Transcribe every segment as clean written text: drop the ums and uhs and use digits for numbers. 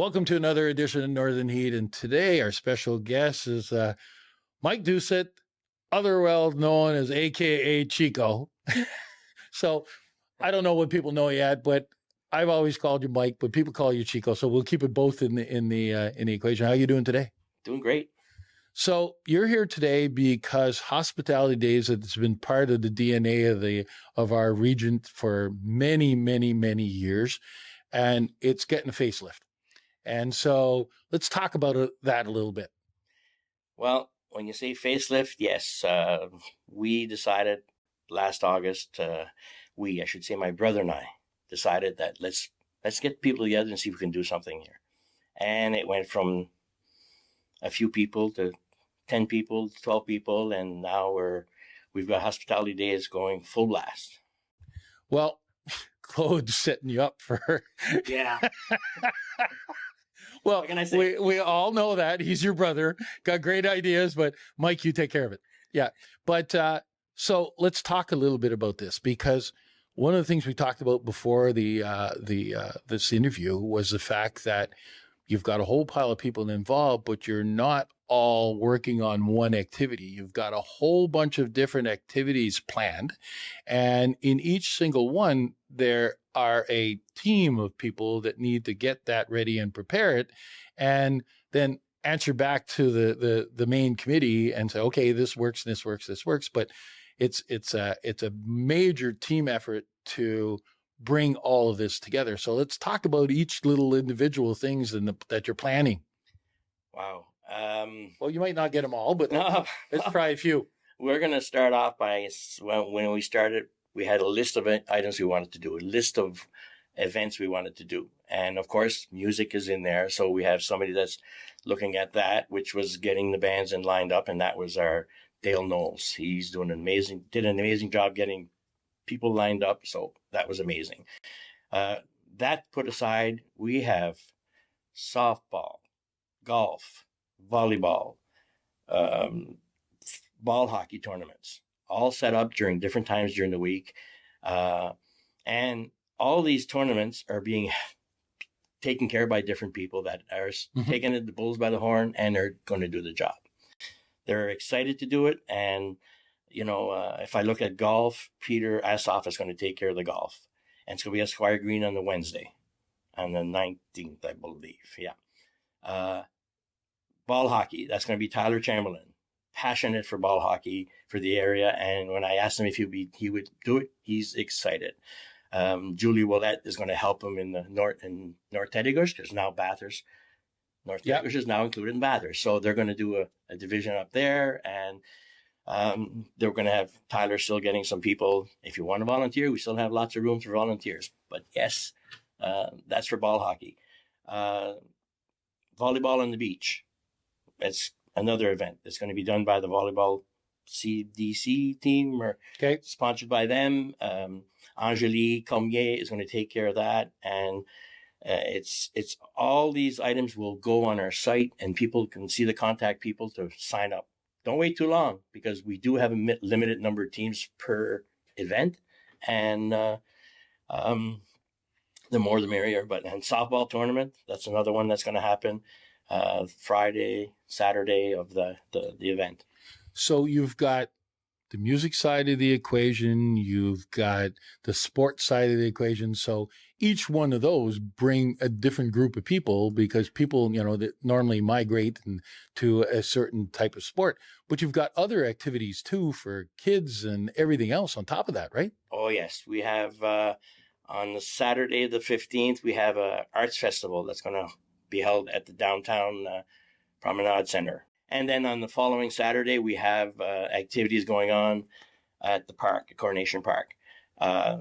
Welcome to another edition of Northern Heat. And today our special guest is Mike Doucette, otherwise known as AKA Chico. So I don't know what people know yet, but I've always called you Mike, but people call you Chico. So we'll keep it both in the equation. How are you doing today? Doing great. So you're here today because Hospitality Days has been part of the DNA of our region for many, many, many years, and it's getting a facelift. And so let's talk about that a little bit. Well, when you say facelift, yes, we decided last August, I should say my brother and I decided that let's get people together and see if we can do something here. And it went from a few people to 10 people, 12 people, and now we've got Hospitality Days going full blast. Well, Claude's setting you up for yeah. Well, we all know that he's your brother, got great ideas, but Mike, you take care of it. Yeah. But, so let's talk a little bit about this, because one of the things we talked about before this interview was the fact that you've got a whole pile of people involved, but you're not all working on one activity. You've got a whole bunch of different activities planned, and in each single one, there are a team of people that need to get that ready and prepare it, and then answer back to the main committee and say, okay, this works, this works, this works. But it's a major team effort to bring all of this together. So let's talk about each little individual things that you're planning. Wow. Well, you might not get them all, but let's try a few. We're going to start off by when we started, we had a list of items we wanted to do, a list of events we wanted to do. And of course, music is in there. So we have somebody that's looking at that, which was getting the bands in lined up. And that was our Dale Knowles. He's did an amazing job getting people lined up. So that was amazing. That put aside, we have softball, golf, volleyball, ball hockey tournaments, all set up during different times during the week. And all these tournaments are being taken care of by different people that are taking the bulls by the horn, and they're going to do the job. They're excited to do it. And, if I look at golf, Peter Assoff is going to take care of the golf. And it's going to be at Squire Green on the Wednesday, on the 19th, I believe. Yeah. Ball hockey, that's going to be Tyler Chamberlain, passionate for ball hockey for the area. And when I asked him if he would do it, he's excited. Julie Willette is going to help him in the North Teddigosh, because now Bathurst, North Teddigosh is now included in Bathurst. So they're going to do a division up there, and they're going to have Tyler still getting some people. If you want to volunteer, we still have lots of room for volunteers. But yes, that's for ball hockey. Volleyball on the beach. It's another event that's going to be done by the volleyball CDC team, or sponsored by them. Angélie Comier is going to take care of that. And it's all these items will go on our site, and people can see the contact people to sign up. Don't wait too long, because we do have a limited number of teams per event. And the more the merrier. And softball tournament, that's another one that's going to happen Friday, Saturday of the event. So you've got the music side of the equation, you've got the sports side of the equation. So each one of those bring a different group of people, because people, that normally migrate to a certain type of sport. But you've got other activities too for kids and everything else on top of that, right? Oh, yes. We have on the Saturday, the 15th, we have a arts festival that's going to be held at the downtown Promenade Center. And then on the following Saturday, we have activities going on at the park, Coronation Park.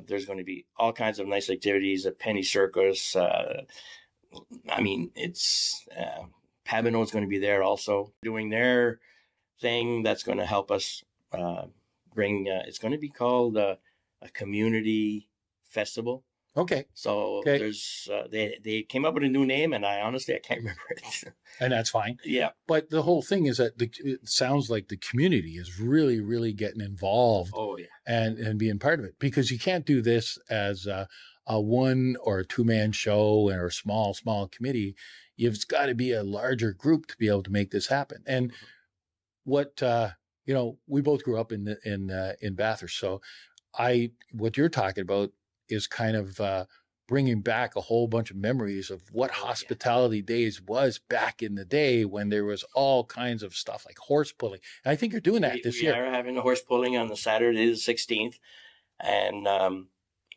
There's going to be all kinds of nice activities, a penny circus. It's Pabino's going to be there also doing their thing. That's going to help us bring. It's going to be called a community festival. Okay. So there's they came up with a new name, and I can't remember it. And that's fine. Yeah. But the whole thing is that it sounds like the community is really, really getting involved. Oh, yeah. And being part of it, because you can't do this as a one or a two-man show or a small committee. You've got to be a larger group to be able to make this happen. And what we both grew up in Bathurst, so what you're talking about is kind of bringing back a whole bunch of memories of what hospitality days was back in the day when there was all kinds of stuff like horse pulling. And I think you're doing that this year. We are having the horse pulling on the Saturday the 16th, and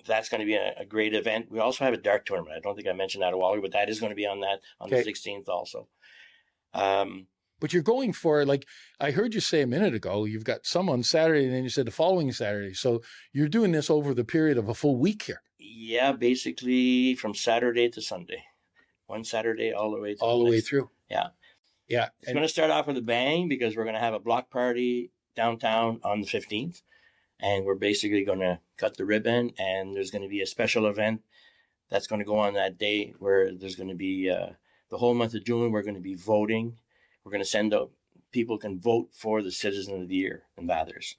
that's going to be a great event. We also have a dart tournament. I don't think I mentioned that a while ago, but that is going to be on the 16th also. But you're going for, like I heard you say a minute ago, you've got some on Saturday, and then you said the following Saturday. So you're doing this over the period of a full week here. Yeah, basically from Saturday to Sunday. One Saturday all the way through. Yeah. Yeah. It's going to start off with a bang because we're going to have a block party downtown on the 15th. And we're basically going to cut the ribbon, and there's going to be a special event that's going to go on that day where there's going to be the whole month of June. We're going to be voting. We're going to send out, people can vote for the Citizen of the Year in Bathurst.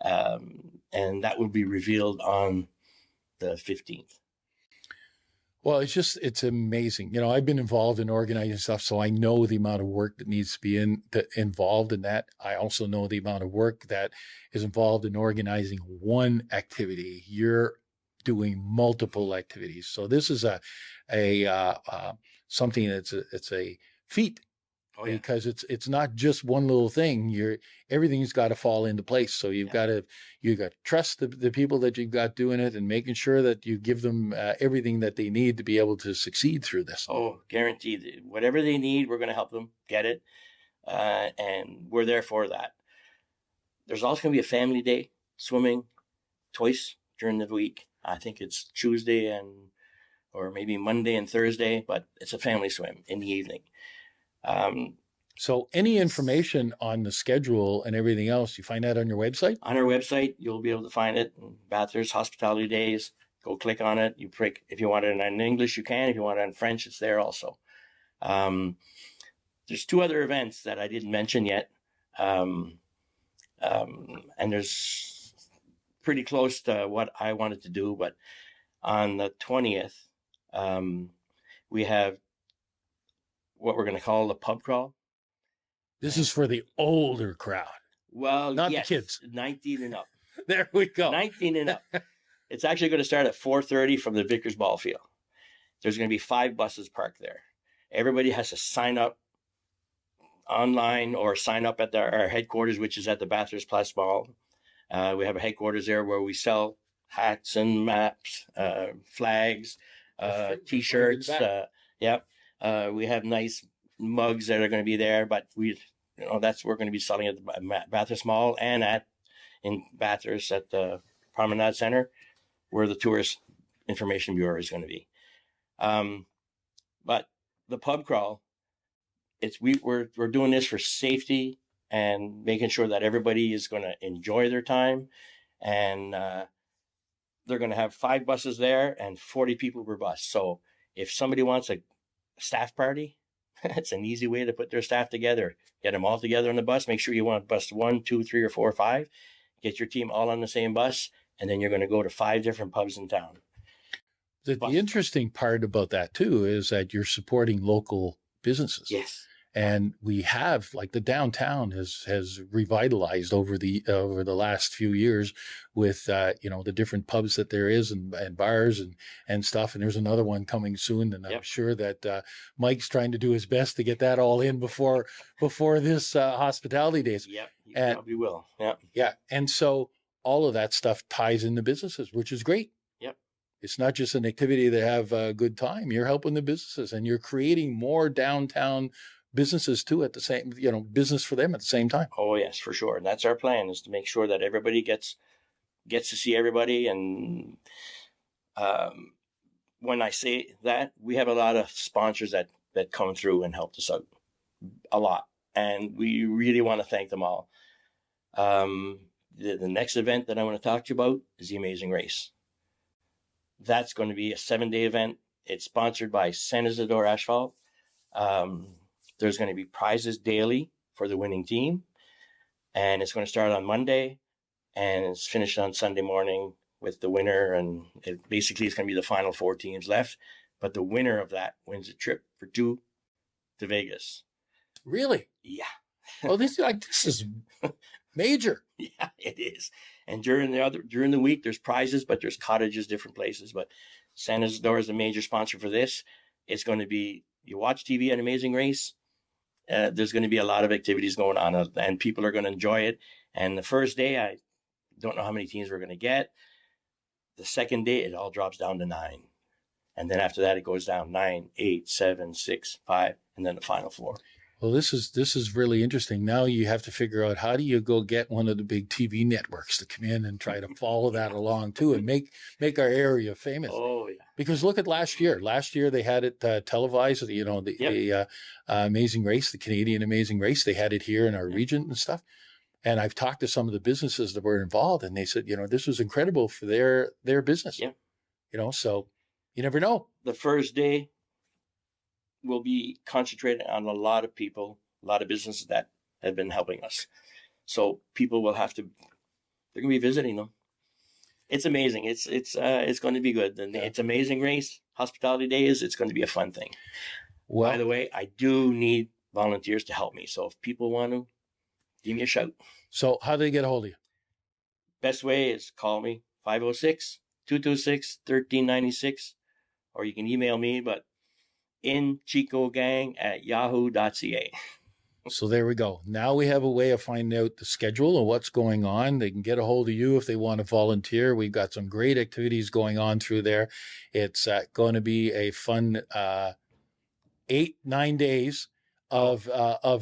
And that will be revealed on the 15th. Well, it's amazing. I've been involved in organizing stuff, so I know the amount of work that needs to be involved in that. I also know the amount of work that is involved in organizing one activity. You're doing multiple activities. So this is something it's a feat. Oh, yeah. Because it's not just one little thing. Everything's got to fall into place. So you've got to trust the people that you've got doing it, and making sure that you give them everything that they need to be able to succeed through this. Oh, guaranteed. Whatever they need, we're going to help them get it, and we're there for that. There's also going to be a family day, swimming twice during the week. I think it's Tuesday or maybe Monday and Thursday, but it's a family swim in the evening. So any information on the schedule and everything else, you find that on your website? On our website, you'll be able to find it. Bathurst Hospitality Days. Go click on it. You prick. If you want it in English, you can. If you want it in French, it's there also. There's two other events that I didn't mention yet. And there's pretty close to what I wanted to do. But on the 20th, we have what we're going to call the pub crawl. This is for the older crowd. Well, not yes, the kids. 19 and up. There we go. 19 and up. It's actually going to start at 4:30 from the Vickers Ball Field. There's going to be 5 buses parked there. Everybody has to sign up online or sign up at our headquarters, which is at the Bathurst Place Mall. We have a headquarters there where we sell hats and maps, flags, T-shirts. Yep. We have nice mugs that are going to be there, but we're going to be selling at the Bathurst Mall and in Bathurst at the Promenade Center, where the Tourist Information Bureau is going to be. But the pub crawl, we're doing this for safety and making sure that everybody is going to enjoy their time, and they're going to have 5 buses there and 40 people per bus. So if somebody wants a staff party, it's an easy way to put their staff together. Get them all together on the bus. Make sure you want bus 1, 2, 3, or 4, or 5. Get your team all on the same bus, and then you're going to go to 5 different pubs in town. The interesting part about that too is that you're supporting local businesses. Yes. And we have, like, the downtown has revitalized over the last few years with the different pubs that there is and bars and stuff. And there's another one coming soon, and I'm sure that Mike's trying to do his best to get that all in before this hospitality days. Yep, he probably will. Yep. Yeah, and so all of that stuff ties into businesses, which is great. Yep. It's not just an activity to have a good time. You're helping the businesses, and you're creating more downtown businesses too at the same, business for them at the same time. Oh yes, for sure. And that's our plan, is to make sure that everybody gets to see everybody. And when I say that, we have a lot of sponsors that come through and help us out a lot, and we really want to thank them all. The next event that I want to talk to you about is the Amazing Race. That's going to be a 7-day event. It's sponsored by San Isidore Asphalt. There's going to be prizes daily for the winning team, and it's going to start on Monday, and it's finished on Sunday morning with the winner, and it basically is going to be the final 4 teams left. But the winner of that wins a trip for 2 to Vegas. Really? Yeah. Oh, this is major. Yeah, it is. And during the week, there's prizes, but there's cottages, different places. But San Isidore is a major sponsor for this. It's going to be, you watch TV on Amazing Race, there's going to be a lot of activities going on, and people are going to enjoy it. And the first day, I don't know how many teams we're going to get. The second day, it all drops down to 9. And then after that, it goes down 9, 8, 7, 6, 5, and then the final 4. Well, this is really interesting. Now you have to figure out, how do you go get one of the big TV networks to come in and try to follow that along too, and make our area famous. Oh, yeah. Because look at last year. Last year they had it televised. The Amazing Race, the Canadian Amazing Race. They had it here in our region and stuff. And I've talked to some of the businesses that were involved, and they said, this was incredible for their business. Yeah. So you never know. The first day will be concentrated on a lot of people, a lot of businesses that have been helping us. So people will they're going to be visiting them. It's amazing. It's going to be good. And It's Amazing Race, Hospitality Days. It's going to be a fun thing. Well, by the way, I do need volunteers to help me. So if people want to, give me a shout. So how do they get a hold of you? Best way is call me, 506-226-1396, or you can email me, but inchicogang@yahoo.ca. So there we go. Now we have a way of finding out the schedule and what's going on. They can get a hold of you if they want to volunteer. We've got some great activities going on through there. It's going to be a fun 8-9 days of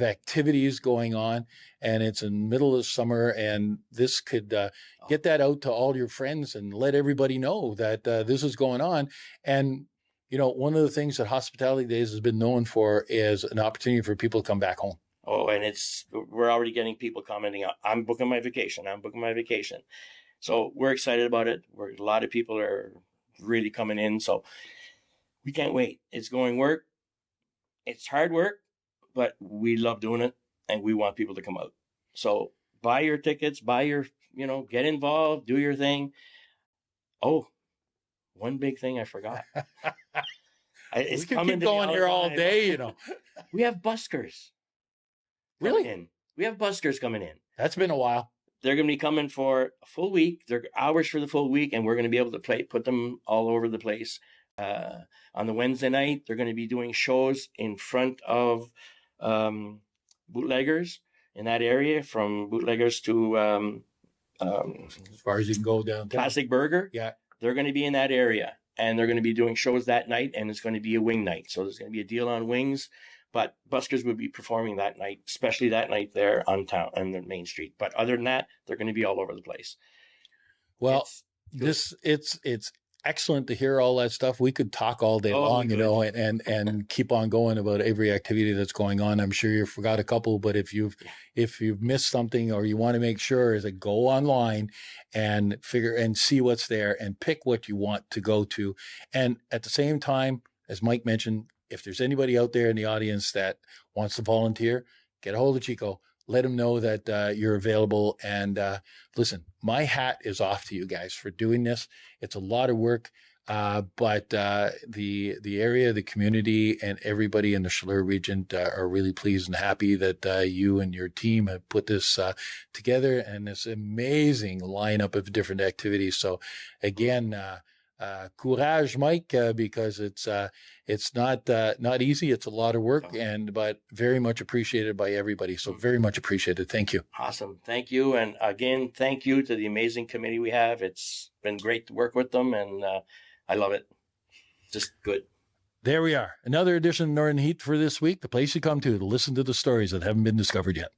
activities going on, and it's in the middle of summer, and this could get that out to all your friends and let everybody know that this is going on. And one of the things that Hospitality Days has been known for is an opportunity for people to come back home. Oh, and we're already getting people commenting, I'm booking my vacation. So we're excited about it. A lot of people are really coming in. So we can't wait. It's going work. It's hard work, but we love doing it, and we want people to come out. So buy your tickets, get involved, do your thing. Oh, one big thing I forgot. We could keep going here all day, We have buskers. Really? We have buskers coming in. That's been a while. They're going to be coming for a full week. They're hours for the full week, and we're going to be able to put them all over the place. On the Wednesday night, they're going to be doing shows in front of bootleggers in that area, from bootleggers to as far as you can go downtown. Classic Burger. Yeah. They're going to be in that area, and they're going to be doing shows that night, and it's going to be a wing night. So there's going to be a deal on wings, but buskers will be performing that night, especially that night there on the main street. But other than that, they're going to be all over the place. Well, it's excellent to hear all that stuff. We could talk all day long, and keep on going about every activity that's going on. I'm sure you forgot a couple, but if you've missed something, or you want to make sure, is that go online and see what's there and pick what you want to go to. And at the same time, as Mike mentioned, if there's anybody out there in the audience that wants to volunteer, get a hold of Chico. Let him know that you're available. And listen, my hat is off to you guys for doing this. It's a lot of work, but the area, the community, and everybody in the Chaleur region are really pleased and happy that you and your team have put this together, and this amazing lineup of different activities. So again, courage, Mike, because it's not easy. It's a lot of work, but very much appreciated by everybody. So very much appreciated. Thank you. Awesome. Thank you. And again, thank you to the amazing committee we have. It's been great to work with them, and I love it. Just good. There we are. Another edition of Northern Heat for this week, the place you come to listen to the stories that haven't been discovered yet.